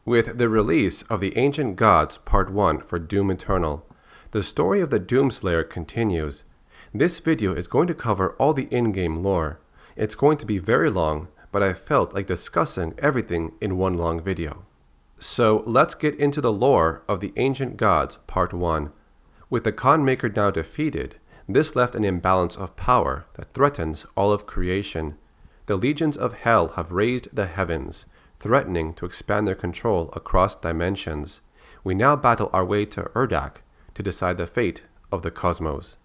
With the release of the Ancient Gods Part 1 for Doom Eternal, the story of the Doomslayer continues. This video is going to cover all the in-game lore. It's going to be very long, but I felt like discussing everything in one long video. So let's get into the lore of the Ancient Gods Part 1. With the Khan Maykr now defeated, this left an imbalance of power that threatens all of creation. The legions of hell have raised the heavens, threatening to expand their control across dimensions. We now battle our way to URDAK to decide the fate of the cosmos.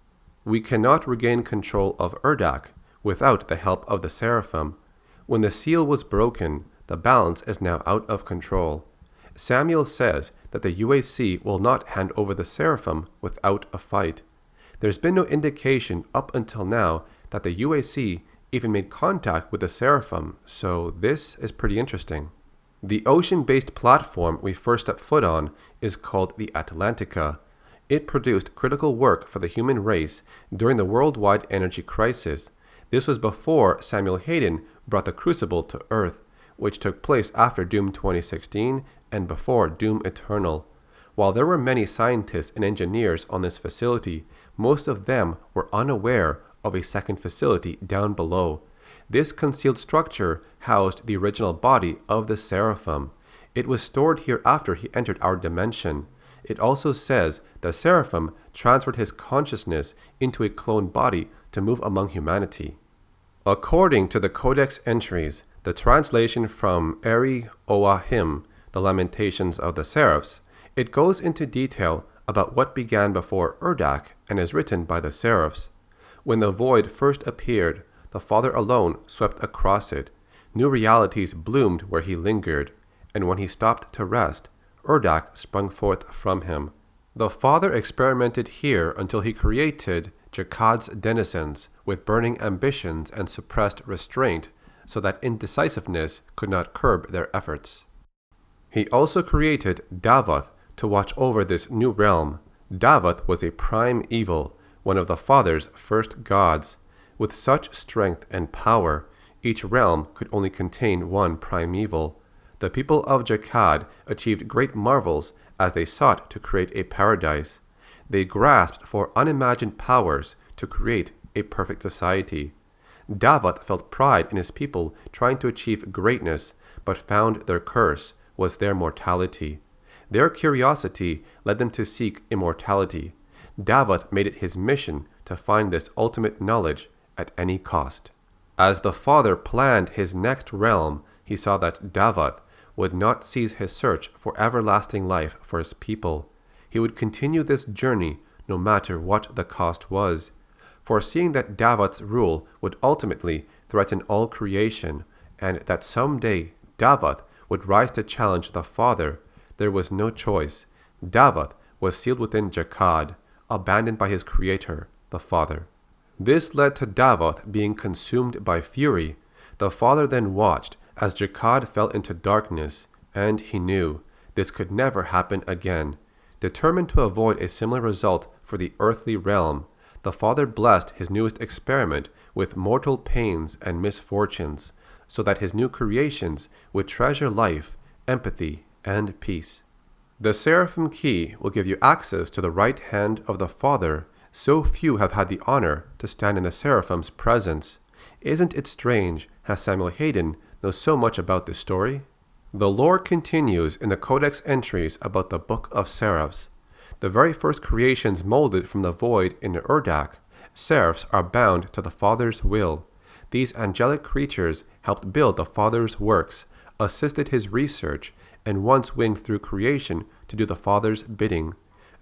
We cannot regain control of URDAK without the help of the Seraphim. When the seal was broken, the balance is now out of control. SAMAEL says that the UAC will not hand over the Seraphim without a fight. There's been no indication up until now that the UAC even made contact with the Seraphim, so this is pretty interesting. The ocean-based platform we first step foot on is called the Atlantica. It produced critical work for the human race during the worldwide energy crisis. This was before SAMAEL Hayden brought the Crucible to Earth, which took place after Doom 2016 and before Doom Eternal. While there were many scientists and engineers on this facility, most of them were unaware of a second facility down below. This concealed structure housed the original body of the Seraphim. It was stored here after he entered our dimension. It also says the Seraphim transferred his consciousness into a cloned body to move among humanity. According to the Codex Entries, the translation from Eri Oahim, the Lamentations of the Seraphs, it goes into detail about what began before URDAK and is written by the Seraphs. When the void first appeared, the Father alone swept across it. New realities bloomed where he lingered, and when he stopped to rest, URDAK sprung forth from him. The Father experimented here until he created Jakkad's denizens with burning ambitions and suppressed restraint, so that indecisiveness could not curb their efforts. He also created Davoth to watch over this new realm. Davoth was a prime evil, one of the Father's first gods. With such strength and power, each realm could only contain one primeval. The people of Jakkad achieved great marvels as they sought to create a paradise. They grasped for unimagined powers to create a perfect society. Davoth felt pride in his people trying to achieve greatness, but found their curse was their mortality. Their curiosity led them to seek immortality. Davoth made it his mission to find this ultimate knowledge at any cost. As the Father planned his next realm, he saw that Davoth would not cease his search for everlasting life for his people. He would continue this journey no matter what the cost was. Foreseeing that Davoth's rule would ultimately threaten all creation, and that someday Davoth would rise to challenge the Father, there was no choice. Davoth was sealed within Jakkad, abandoned by his creator, the Father. This led to Davoth being consumed by fury. The Father then watched as Jakkad fell into darkness, and he knew this could never happen again. Determined to avoid a similar result for the earthly realm, the Father blessed his newest experiment with mortal pains and misfortunes, so that his new creations would treasure life, empathy, and peace. The Seraphim key will give you access to the right hand of the Father. So few have had the honor to stand in the Seraphim's presence. Isn't it strange how SAMAEL Hayden knows so much about this story? The lore continues in the Codex Entries about the Book of Seraphs. The very first creations molded from the void in URDAK, Seraphs are bound to the Father's will. These angelic creatures helped build the Father's works, assisted his research, and once winged through creation to do the Father's bidding.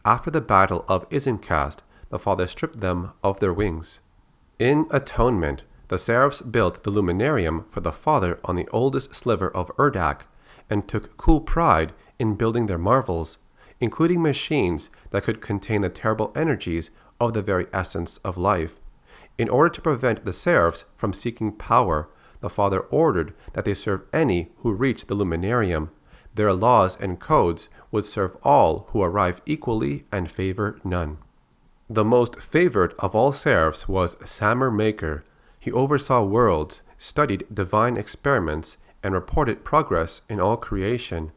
After the Battle of Isenkast, the Father stripped them of their wings. In atonement, the Seraphs built the luminarium for the Father on the oldest sliver of URDAK, and took cool pride in building their marvels, including machines that could contain the terrible energies of the very essence of life. In order to prevent the Seraphs from seeking power, the Father ordered that they serve any who reached the luminarium. Their laws and codes would serve all who arrive equally and favor none. The most favored of all Seraphs was Maykr. He oversaw worlds, studied divine experiments, and reported progress in all creation.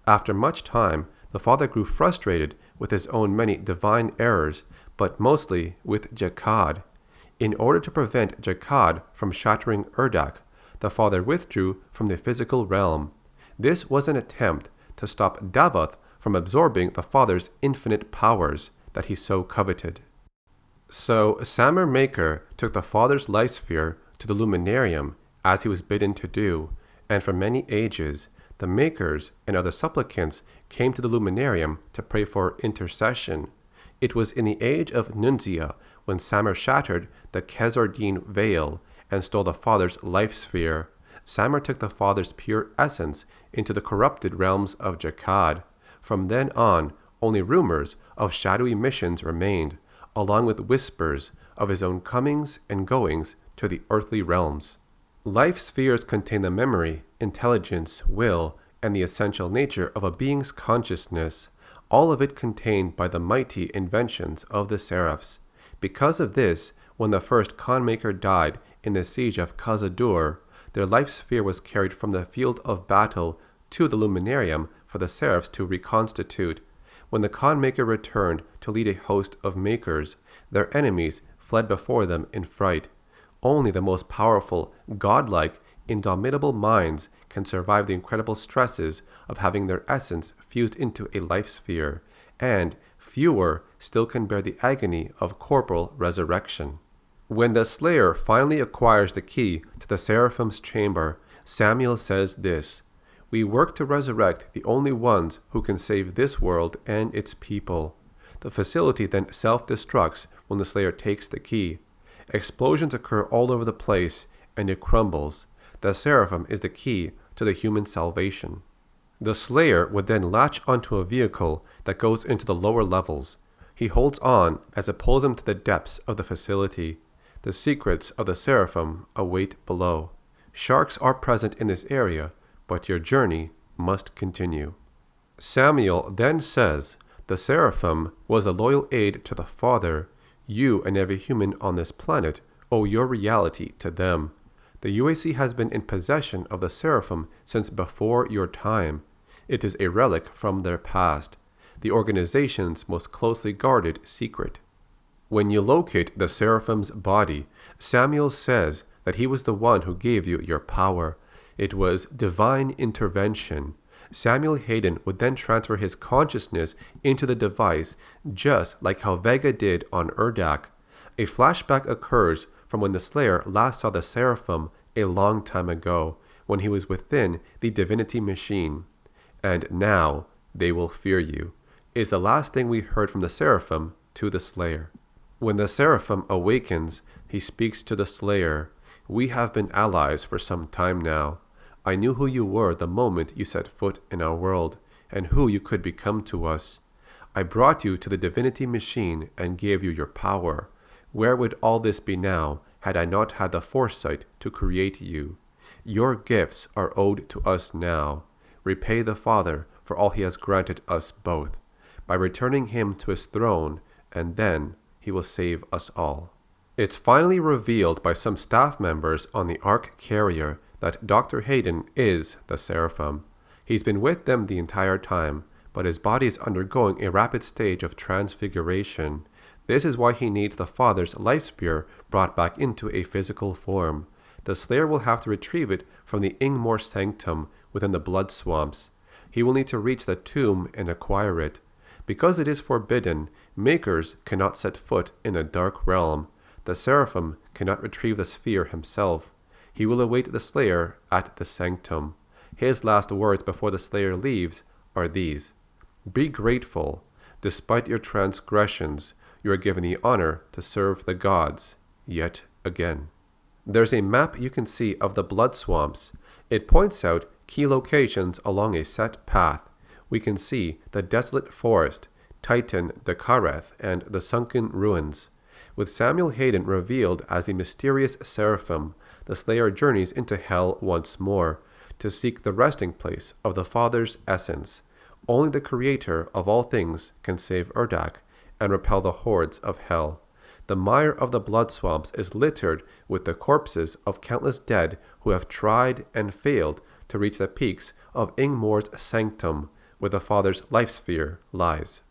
After much time, the Father grew frustrated with his own many divine errors, but mostly with Jakkad. In order to prevent Jakkad from shattering URDAK, the Father withdrew from the physical realm. This was an attempt to stop Davoth from absorbing the Father's infinite powers that he so coveted. So SAMAEL Maykr took the Father's life sphere to the Luminarium, as he was bidden to do, and for many ages, the Makers and other supplicants came to the Luminarium to pray for intercession. It was in the age of Nunzia when SAMAEL shattered the Khazardine veil and stole the Father's life sphere. SAMAEL took the Father's pure essence into the corrupted realms of Jakkad. From then on, only rumors of shadowy missions remained, along with whispers of his own comings and goings to the earthly realms. Life spheres contain the memory, intelligence, will, and the essential nature of a being's consciousness, all of it contained by the mighty inventions of the Seraphs. Because of this, when the first Maykr died in the siege of Khazad-dûr, their life sphere was carried from the field of battle to the Luminarium for the Seraphs to reconstitute. When the Maykr returned to lead a host of Makers, their enemies fled before them in fright. Only the most powerful, godlike, indomitable minds can survive the incredible stresses of having their essence fused into a life sphere, and fewer still can bear the agony of corporal resurrection. When the Slayer finally acquires the key to the Seraphim's chamber, SAMAEL says this: "We work to resurrect the only ones who can save this world and its people." The facility then self-destructs when the Slayer takes the key. Explosions occur all over the place, and it crumbles. The Seraphim is the key to the human salvation. The Slayer would then latch onto a vehicle that goes into the lower levels. He holds on as it pulls him to the depths of the facility. The secrets of the Seraphim await below. Sharks are present in this area, but your journey must continue. SAMAEL then says, "The Seraphim was a loyal aid to the Father. You and every human on this planet owe your reality to them. The UAC has been in possession of the Seraphim since before your time. It is a relic from their past, the organization's most closely guarded secret." When you locate the Seraphim's body, SAMAEL says that he was the one who gave you your power. It was divine intervention. SAMAEL Hayden would then transfer his consciousness into the device, just like how Vega did on URDAK. A flashback occurs from when the Slayer last saw the Seraphim a long time ago, when he was within the divinity machine. "And now they will fear you," is the last thing we heard from the Seraphim to the Slayer. When the Seraphim awakens, he speaks to the Slayer. "We have been allies for some time now. I knew who you were the moment you set foot in our world, and who you could become to us. I brought you to the divinity machine and gave you your power. Where would all this be now, had I not had the foresight to create you? Your gifts are owed to us now. Repay the Father for all he has granted us both, by returning him to his throne, and then he will save us all." It's finally revealed by some staff members on the Ark carrier that Dr. Hayden is the Seraphim. He's been with them the entire time, but his body is undergoing a rapid stage of transfiguration. This is why he needs the Father's life spear brought back into a physical form. The Slayer will have to retrieve it from the Ingmore Sanctum within the blood swamps. He will need to reach the tomb and acquire it. Because it is forbidden, Makers cannot set foot in the Dark Realm. The Seraphim cannot retrieve the sphere himself. He will await the Slayer at the Sanctum. His last words before the Slayer leaves are these: "Be grateful. Despite your transgressions, you are given the honor to serve the gods yet again." There's a map you can see of the blood swamps. It points out key locations along a set path. We can see the desolate forest, Titan Dakareth, and the sunken ruins. With SAMAEL Hayden revealed as the mysterious Seraphim, the Slayer journeys into hell once more, to seek the resting place of the Father's essence. Only the Creator of all things can save URDAK and repel the hordes of hell. The mire of the blood swamps is littered with the corpses of countless dead who have tried and failed to reach the peaks of Ingmore's Sanctum, where the Father's life sphere lies.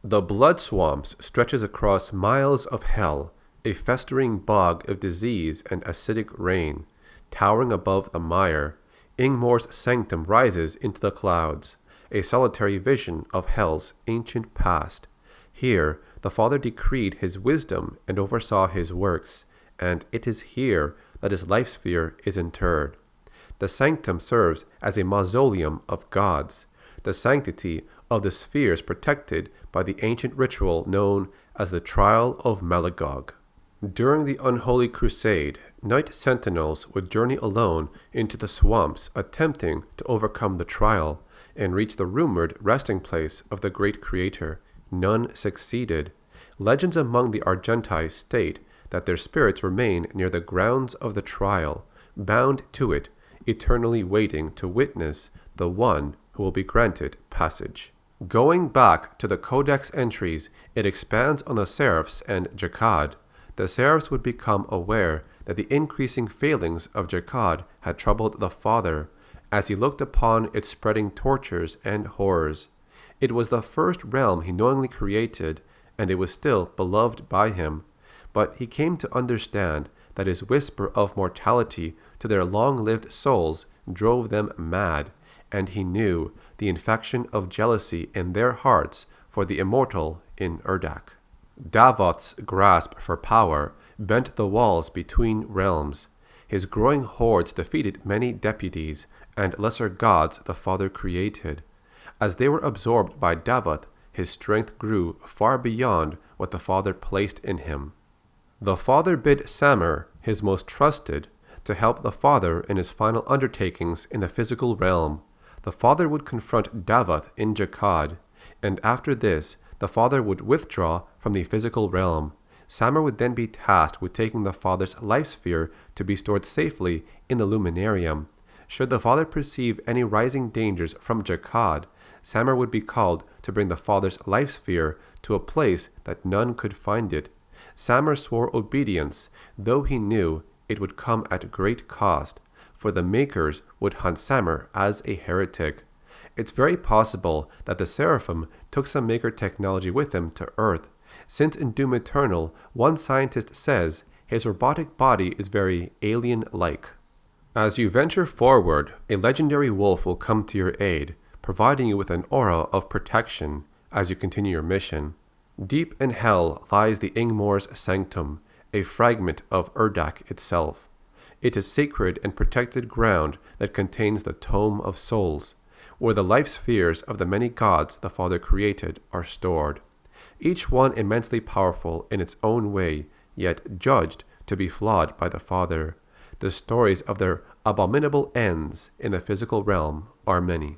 The blood swamps stretches across miles of hell, a festering bog of disease and acidic rain. Towering above the mire, Ingmore's sanctum rises into the clouds, a solitary vision of hell's ancient past. Here, the Father decreed his wisdom and oversaw his works, and it is here that his life sphere is interred. The sanctum serves as a mausoleum of gods, the sanctity of the spheres protected by the ancient ritual known as the Trial of Magog. During the unholy crusade, night sentinels would journey alone into the swamps attempting to overcome the trial and reach the rumored resting place of the great creator. None succeeded. Legends among the Argenti state that their spirits remain near the grounds of the trial, bound to it, eternally waiting to witness the one who will be granted passage. Going back to the Codex Entries, it expands on the Seraphs and Jakkad. The Seraphs would become aware that the increasing failings of Jakkad had troubled the Father, as he looked upon its spreading tortures and horrors. It was the first realm he knowingly created, and it was still beloved by him. But he came to understand that his whisper of mortality to their long-lived souls drove them mad, and he knew the infection of jealousy in their hearts for the immortal in URDAK. Davoth's grasp for power bent the walls between realms. His growing hordes defeated many deputies and lesser gods the Father created. As they were absorbed by Davoth, his strength grew far beyond what the Father placed in him. The Father bid SAMAEL, his most trusted, to help the Father in his final undertakings in the physical realm. The Father would confront Davoth in Jakkad, and after this, the Father would withdraw from the physical realm. SAMAEL would then be tasked with taking the Father's life sphere to be stored safely in the Luminarium. Should the Father perceive any rising dangers from Jakkad, SAMAEL would be called to bring the Father's life sphere to a place that none could find it. SAMAEL swore obedience, though he knew it would come at great cost, for the Maykrs would hunt SAMAEL as a heretic. It's very possible that the Seraphim took some Maykr technology with them to Earth, since in Doom Eternal, one scientist says his robotic body is very alien-like. As you venture forward, a legendary wolf will come to your aid, providing you with an aura of protection as you continue your mission. Deep in hell lies the Ingmore's Sanctum, a fragment of URDAK itself. It is sacred and protected ground that contains the Tome of Souls, where the life spheres of the many gods the Father created are stored, each one immensely powerful in its own way, yet judged to be flawed by the Father. The stories of their abominable ends in the physical realm are many.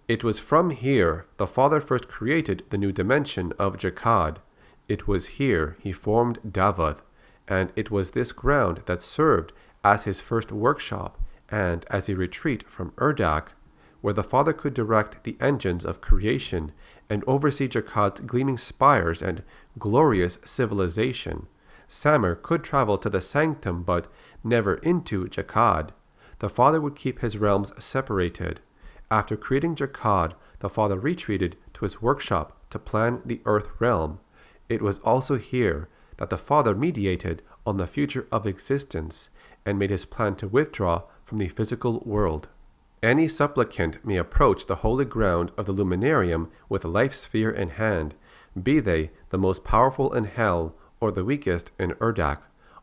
It was from here the Father first created the new dimension of Jakkad. It was here he formed Davoth, and it was this ground that served as his first workshop and as a retreat from URDAK, where the Father could direct the engines of creation and oversee Jakkad's gleaming spires and glorious civilization. SAMAEL could travel to the Sanctum, but never into Jakkad. The Father would keep his realms separated. After creating Jakkad, the Father retreated to his workshop to plan the Earth realm. It was also here that the Father mediated on the future of existence and made his plan to withdraw from the physical world. Any supplicant may approach the holy ground of the Luminarium with a life sphere in hand, be they the most powerful in hell or the weakest in URDAK.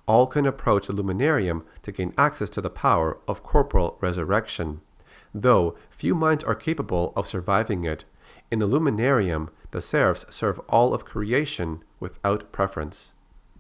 All can approach the Luminarium to gain access to the power of corporal resurrection, though few minds are capable of surviving it. In the Luminarium, the Seraphs serve all of creation without preference.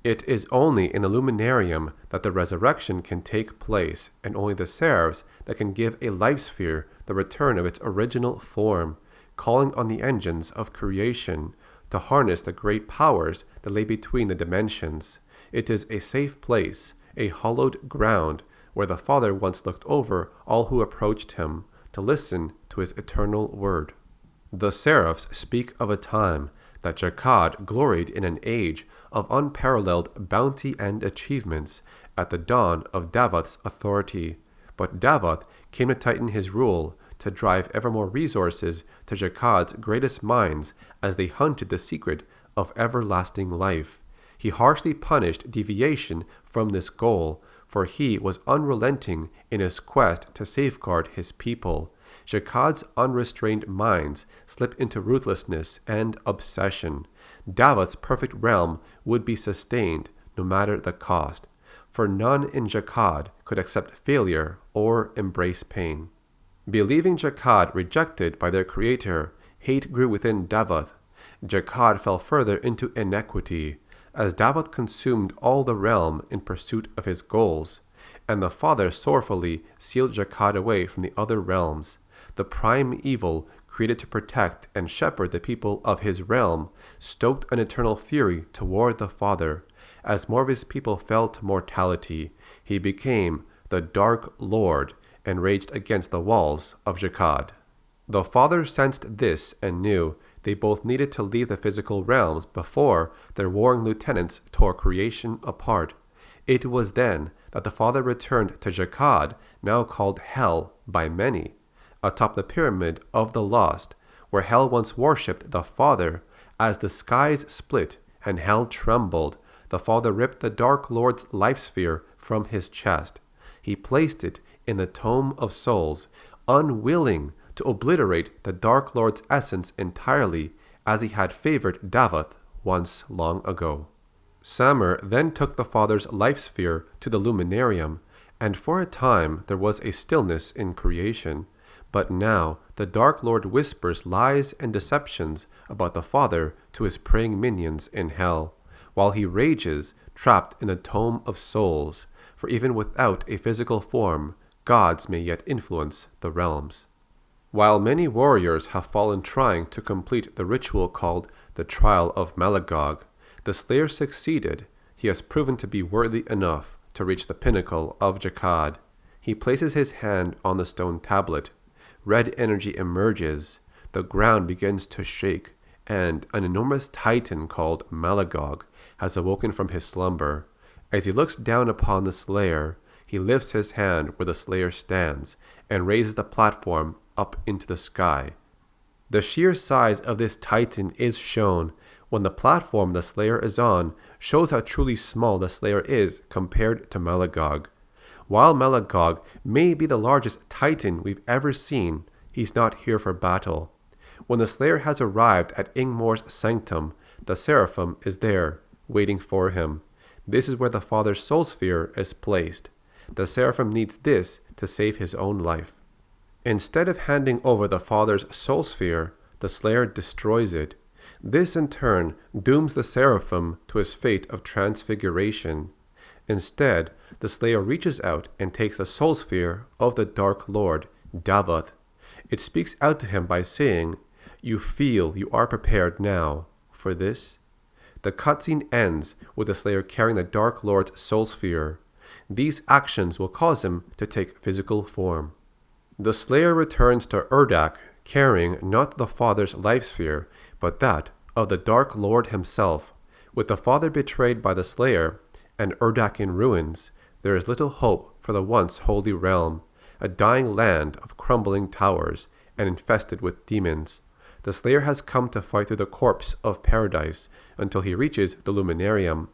It is only in the Luminarium that the resurrection can take place, and only the Seraphs that can give a life sphere the return of its original form, calling on the engines of creation to harness the great powers that lay between the dimensions. It is a safe place, a hallowed ground, where the Father once looked over all who approached him to listen to his eternal word. The Seraphs speak of a time that Jakkad gloried in an age of unparalleled bounty and achievements at the dawn of Davoth's authority. But Davoth came to tighten his rule, to drive ever more resources to Jakkad's greatest minds as they hunted the secret of everlasting life. He harshly punished deviation from this goal, for he was unrelenting in his quest to safeguard his people. Jakkad's unrestrained minds slip into ruthlessness and obsession. Davoth's perfect realm would be sustained no matter the cost, for none in Jakkad could accept failure or embrace pain. Believing Jakkad rejected by their creator, hate grew within Davoth. Jakkad fell further into inequity, as Davoth consumed all the realm in pursuit of his goals, and the Father sorrowfully sealed Jakkad away from the other realms. The prime evil, created to protect and shepherd the people of his realm, stoked an eternal fury toward the Father. As more of his people fell to mortality, he became the Dark Lord and raged against the walls of Jakkad. The Father sensed this and knew they both needed to leave the physical realms before their warring lieutenants tore creation apart. It was then that the Father returned to Jakkad, now called Hell by many, atop the pyramid of the lost, where Hell once worshipped the Father. As the skies split and Hell trembled, the Father ripped the Dark Lord's life sphere from his chest. He placed it in the Tome of Souls, unwilling to obliterate the Dark Lord's essence entirely, as he had favored Davoth once long ago. SAMAEL then took the Father's life sphere to the Luminarium, and for a time there was a stillness in creation. But now the Dark Lord whispers lies and deceptions about the Father to his praying minions in Hell, while he rages, trapped in the Tome of Souls, for even without a physical form, gods may yet influence the realms. While many warriors have fallen trying to complete the ritual called the Trial of Malagog, the Slayer succeeded. He has proven to be worthy enough to reach the pinnacle of Jakkad. He places his hand on the stone tablet. Red energy emerges, the ground begins to shake, and an enormous titan called Malagog has awoken from his slumber. As he looks down upon the Slayer, he lifts his hand where the Slayer stands and raises the platform up into the sky. The sheer size of this titan is shown when the platform the Slayer is on shows how truly small the Slayer is compared to Malagog. While Malagog may be the largest titan we've ever seen, he's not here for battle. When the Slayer has arrived at Ingmore's Sanctum, the Seraphim is there, waiting for him. This is where the Father's soul sphere is placed. The Seraphim needs this to save his own life. Instead of handing over the Father's soul sphere, the Slayer destroys it. This in turn dooms the Seraphim to his fate of transfiguration. Instead, the Slayer reaches out and takes the soul sphere of the Dark Lord Davoth. It speaks out to him by saying, "You feel you are prepared now for this?" The cutscene ends with the Slayer carrying the Dark Lord's soul sphere. These actions will cause him to take physical form. The Slayer returns to URDAK, carrying not the Father's life sphere, but that of the Dark Lord himself. With the Father betrayed by the Slayer, and URDAK in ruins, there is little hope for the once holy realm, a dying land of crumbling towers and infested with demons. The Slayer has come to fight through the corpse of paradise until he reaches the Luminarium,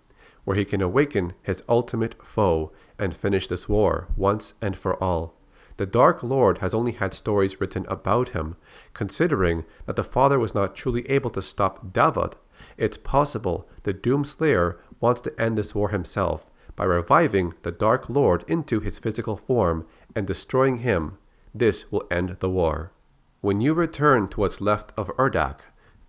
where he can awaken his ultimate foe and finish this war once and for all. The Dark Lord has only had stories written about him. Considering that the Father was not truly able to stop Davoth, it's possible the Doomslayer wants to end this war himself by reviving the Dark Lord into his physical form and destroying him. This will end the war. When you return to what's left of URDAK,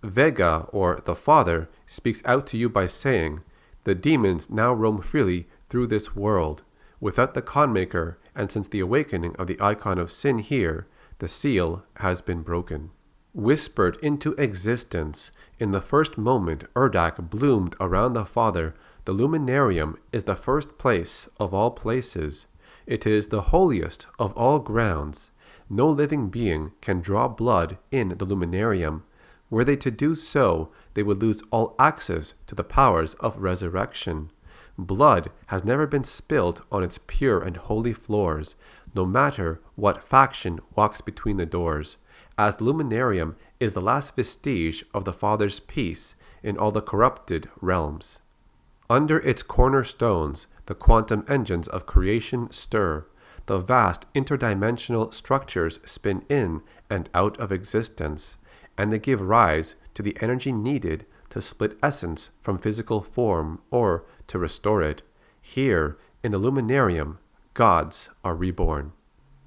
Vega, or the Father, speaks out to you by saying, "The demons now roam freely through this world. Without the Maykr, and since the awakening of the icon of sin here, the seal has been broken." Whispered into existence, in the first moment URDAK bloomed around the Father, the Luminarium is the first place of all places. It is the holiest of all grounds. No living being can draw blood in the Luminarium. Were they to do so, they would lose all access to the powers of resurrection. Blood has never been spilt on its pure and holy floors. no matter what faction walks between the doors, as the Luminarium is the last vestige of the Father's peace in all the corrupted realms. Under its cornerstones, the quantum engines of creation stir, the vast interdimensional structures spin in and out of existence, and they give rise to the energy needed to split essence from physical form or to restore it. Here, in the Luminarium, gods are reborn.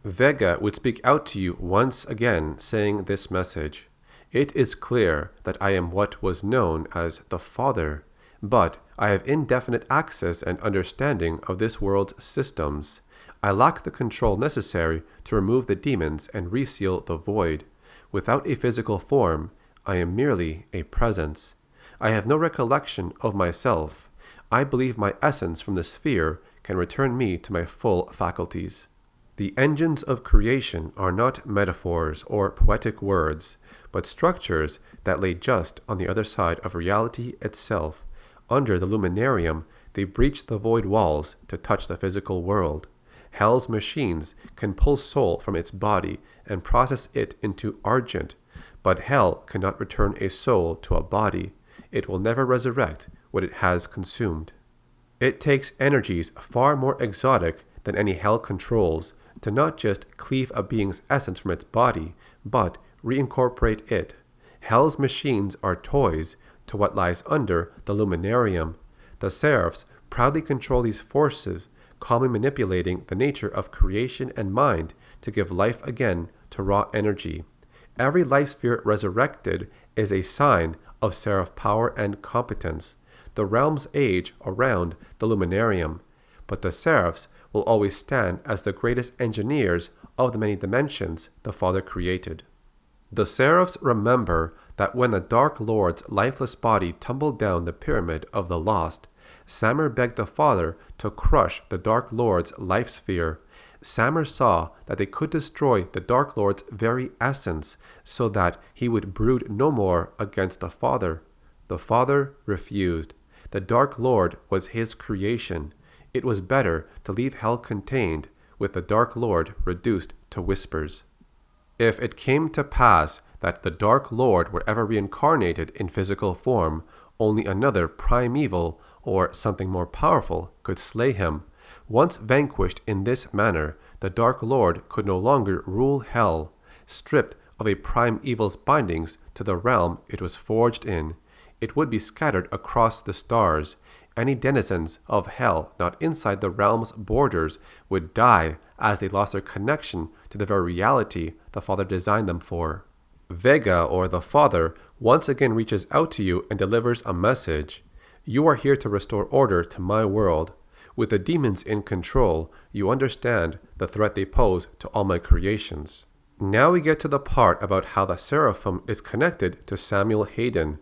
Vega would speak out to you once again, saying this message: "It is clear that I am what was known as the Father, but I have indefinite access and understanding of this world's systems. I lack the control necessary to remove the demons and reseal the void. Without a physical form, I am merely a presence. I have no recollection of myself. I believe my essence from the sphere can return me to my full faculties." The engines of creation are not metaphors or poetic words, but structures that lay just on the other side of reality itself. Under the Luminarium, they breach the void walls to touch the physical world. Hell's machines can pull soul from its body and process it into argent, but hell cannot return a soul to a body. It will never resurrect what it has consumed. It takes energies far more exotic than any hell controls to not just cleave a being's essence from its body, but reincorporate it. Hell's machines are toys to what lies under the Luminarium. The Seraphs proudly control these forces, calmly manipulating the nature of creation and mind to give life again to raw energy. Every life sphere resurrected is a sign of Seraph power and competence. The realms age around the Luminarium, but the Seraphs will always stand as the greatest engineers of the many dimensions the Father created. The Seraphs remember that when the Dark Lord's lifeless body tumbled down the Pyramid of the Lost, SAMAEL begged the Father to crush the Dark Lord's life sphere. SAMAEL saw that they could destroy the Dark Lord's very essence so that he would brood no more against the Father. The Father refused. The Dark Lord was his creation. It was better to leave hell contained, with the Dark Lord reduced to whispers. If it came to pass that the Dark Lord were ever reincarnated in physical form, only another primeval or something more powerful could slay him. Once vanquished in this manner, the Dark Lord could no longer rule hell. Stripped of a primeval's bindings to the realm it was forged in, it would be scattered across the stars. Any denizens of hell not inside the realm's borders would die as they lost their connection to the very reality the Father designed them for. Vega, or the Father, once again reaches out to you and delivers a message. You are here to restore order to my world. With the demons in control, you understand the threat they pose to all my creations. Now we get to the part about how the Seraphim is connected to SAMAEL Hayden.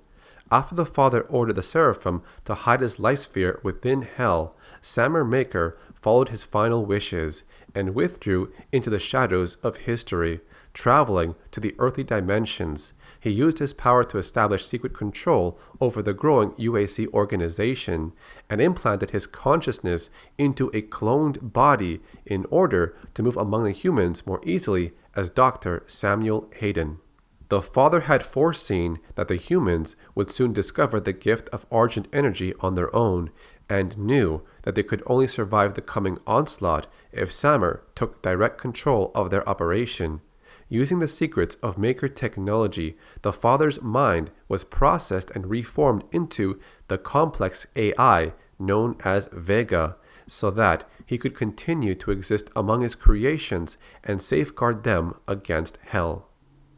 After the Father ordered the Seraphim to hide his life sphere within hell, SAMAEL Maykr followed his final wishes and withdrew into the shadows of history, traveling to the earthly dimensions. He used his power to establish secret control over the growing UAC organization and implanted his consciousness into a cloned body in order to move among the humans more easily as Dr. SAMAEL Hayden. The Father had foreseen that the humans would soon discover the gift of argent energy on their own, and knew that they could only survive the coming onslaught if SAMAEL took direct control of their operation. Using the secrets of Maykr technology, the Father's mind was processed and reformed into the complex AI known as Vega, so that he could continue to exist among his creations and safeguard them against hell.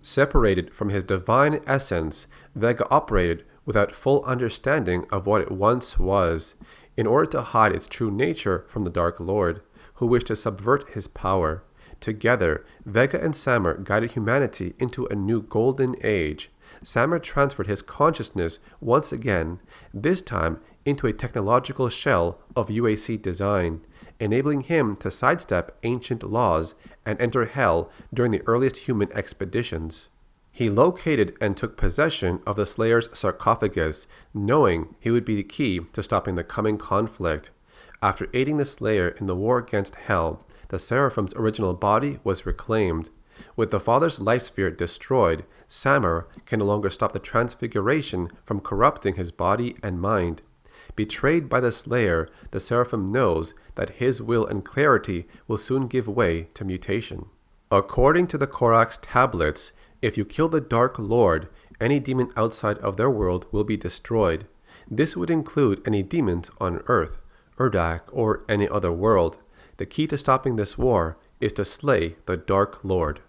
Separated from his divine essence, Vega operated without full understanding of what it once was, in order to hide its true nature from the Dark Lord, who wished to subvert his power. Together, Vega and SAMAEL guided humanity into a new golden age. SAMAEL transferred his consciousness once again, this time into a technological shell of UAC design, enabling him to sidestep ancient laws and enter hell during the earliest human expeditions. He located and took possession of the Slayer's sarcophagus, knowing he would be the key to stopping the coming conflict. After aiding the Slayer in the war against hell, the Seraphim's original body was reclaimed. With the Father's life sphere destroyed, SAMAEL can no longer stop the transfiguration from corrupting his body and mind. Betrayed by the Slayer, the Seraphim knows that his will and clarity will soon give way to mutation. According to the Corrax tablets, if you kill the Dark Lord, any demon outside of their world will be destroyed. This would include any demons on Earth, URDAK, or any other world. The key to stopping this war is to slay the Dark Lord.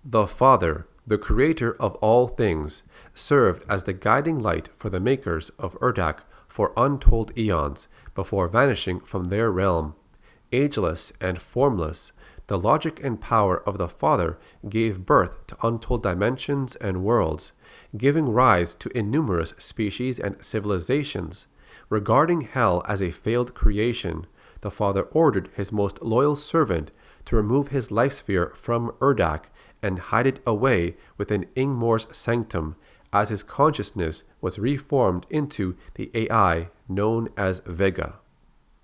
The Father, the creator of all things, served as the guiding light for the makers of URDAK for untold eons before vanishing from their realm. Ageless and formless, the logic and power of the Father gave birth to untold dimensions and worlds, giving rise to innumerous species and civilizations. Regarding hell as a failed creation, the Father ordered his most loyal servant to remove his life sphere from URDAK and hide it away within Ingmore's Sanctum, as his consciousness was reformed into the AI known as Vega.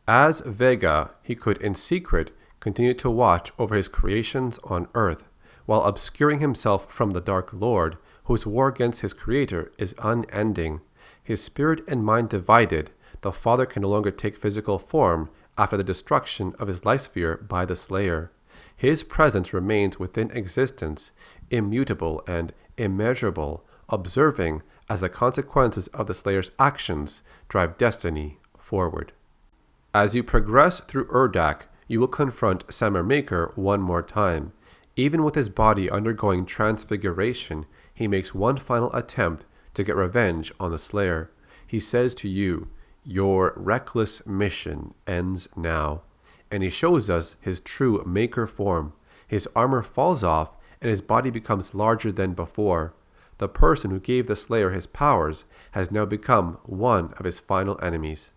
As Vega, he could in secret continue to watch over his creations on Earth, while obscuring himself from the Dark Lord, whose war against his creator is unending. His spirit and mind divided, the Father can no longer take physical form after the destruction of his life sphere by the Slayer. His presence remains within existence, immutable and immeasurable, observing as the consequences of the Slayer's actions drive destiny forward. As you progress through URDAK, you will confront Maykr one more time. Even with his body undergoing transfiguration, he makes one final attempt to get revenge on the Slayer. He says to you, "Your reckless mission ends now." And he shows us his true Maykr form. His armor falls off and his body becomes larger than before. The person who gave the Slayer his powers has now become one of his final enemies.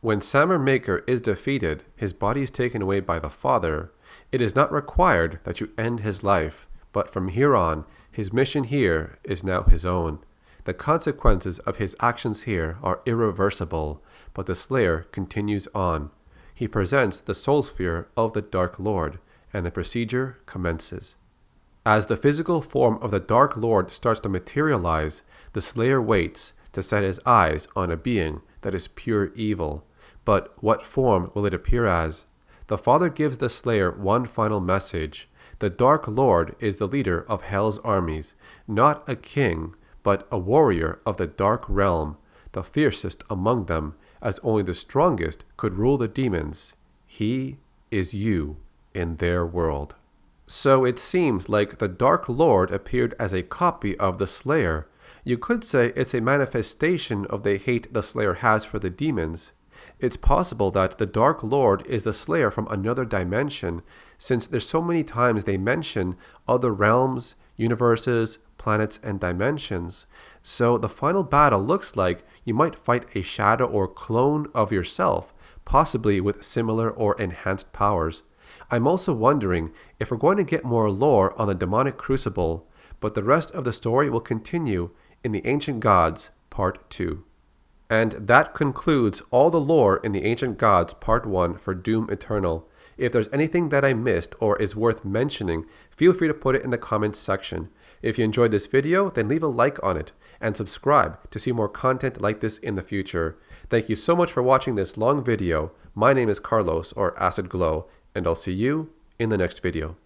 When Maykr is defeated, his body is taken away by the Father. It is not required that you end his life, but from here on, his mission here is now his own. The consequences of his actions here are irreversible, but the Slayer continues on. He presents the soul sphere of the Dark Lord, and the procedure commences. As the physical form of the Dark Lord starts to materialize, the Slayer waits to set his eyes on a being that is pure evil. But what form will it appear as? The Father gives the Slayer one final message. The Dark Lord is the leader of Hell's armies, not a king, but a warrior of the Dark Realm, the fiercest among them, as only the strongest could rule the demons. He is you in their world. So it seems like the Dark Lord appeared as a copy of the Slayer. You could say it's a manifestation of the hate the Slayer has for the demons. It's possible that the Dark Lord is the Slayer from another dimension, since there's so many times they mention other realms, universes, planets, and dimensions. So the final battle looks like you might fight a shadow or clone of yourself, possibly with similar or enhanced powers. I'm also wondering if we're going to get more lore on the demonic Crucible, but the rest of the story will continue in the Ancient Gods Part 2. And that concludes all the lore in the Ancient Gods Part 1 for Doom Eternal. If there's anything that I missed or is worth mentioning, feel free to put it in the comments section. If you enjoyed this video, then leave a like on it and subscribe to see more content like this in the future. Thank you so much for watching this long video. My name is Carlos, or Acid Glow, and I'll see you in the next video.